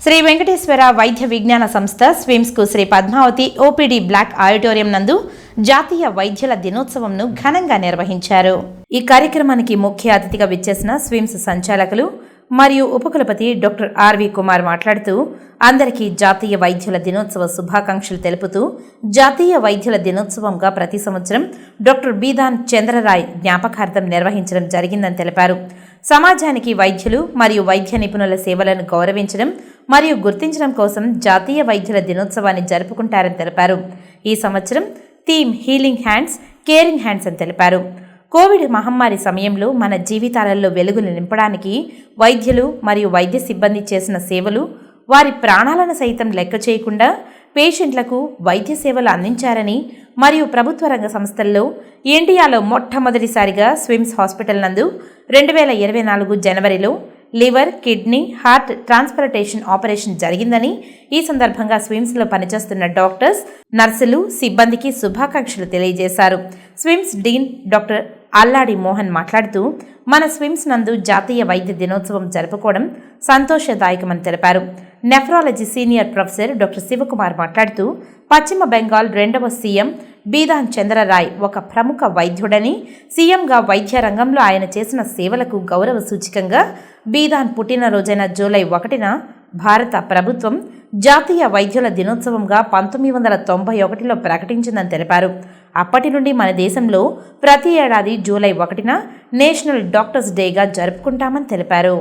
శ్రీ వెంకటేశ్వర వైద్య విజ్ఞాన సంస్థ స్విమ్స్కు Sri Padmavathi OPD block auditorium నందు జాతీయ వైద్యుల దినోత్సవంను ఘనంగా నిర్వహించారు. ఈ కార్యక్రమానికి ముఖ్య అతిథిగా విచ్చేసిన స్విమ్స్ సంచాలకులు మరియు ఉపకులపతి డాక్టర్ ఆర్వి కుమార్ మాట్లాడుతూ అందరికీ జాతీయ వైద్యుల దినోత్సవ శుభాకాంక్షలు తెలుపుతూ జాతీయ వైద్యుల దినోత్సవంగా ప్రతి సంవత్సరం డాక్టర్ బీదాన్ చంద్రరాయ్ జ్ఞాపకార్థం నిర్వహించడం జరిగిందని తెలిపారు. సమాజానికి వైద్యులు మరియు వైద్య నిపుణుల సేవలను గౌరవించడం మరియు గుర్తించడం కోసం జాతీయ వైద్యుల దినోత్సవాన్ని జరుపుకుంటారని తెలిపారు. ఈ సంవత్సరం theme healing hands caring hands అని తెలిపారు. కోవిడ్ మహమ్మారి సమయంలో మన జీవితాలలో వెలుగులు నింపడానికి వైద్యులు మరియు వైద్య సిబ్బంది చేసిన సేవలు వారి ప్రాణాలను సైతం లెక్క చేయకుండా పేషెంట్లకు వైద్య సేవలు అందించారని మరియు ప్రభుత్వ రంగ సంస్థల్లో ఇండియాలో మొట్టమొదటిసారిగా స్విమ్స్ హాస్పిటల్ నందు 2024 జనవరిలో liver, kidney, heart transplantation operation జరిగిందని ఈ సందర్భంగా స్విమ్స్లో పనిచేస్తున్న డాక్టర్స్, నర్సులు, సిబ్బందికి శుభాకాంక్షలు తెలియజేశారు. స్విమ్స్ డీన్ డాక్టర్ అల్లాడి మోహన్ మాట్లాడుతూ మన స్విమ్స్ నందు జాతీయ వైద్య దినోత్సవం జరుపుకోవడం సంతోషదాయకమని తెలిపారు. Nephrology senior professor doctor Shivakumar మాట్లాడుతూ పశ్చిమ బెంగాల్ 2వ సీఎం బీదాన్ చంద్రరాయ్ ఒక ప్రముఖ వైద్యుడని, సీఎంగా వైద్య రంగంలో ఆయన చేసిన సేవలకు గౌరవ సూచికంగా బీదాన్ పుట్టినరోజైన జూలై 1న భారత ప్రభుత్వం జాతీయ వైద్యుల దినోత్సవంగా 1991లో ప్రకటించిందని తెలిపారు. అప్పటి నుండి మన దేశంలో ప్రతి ఏడాది జూలై 1న నేషనల్ డాక్టర్స్ డేగా జరుపుకుంటామని తెలిపారు.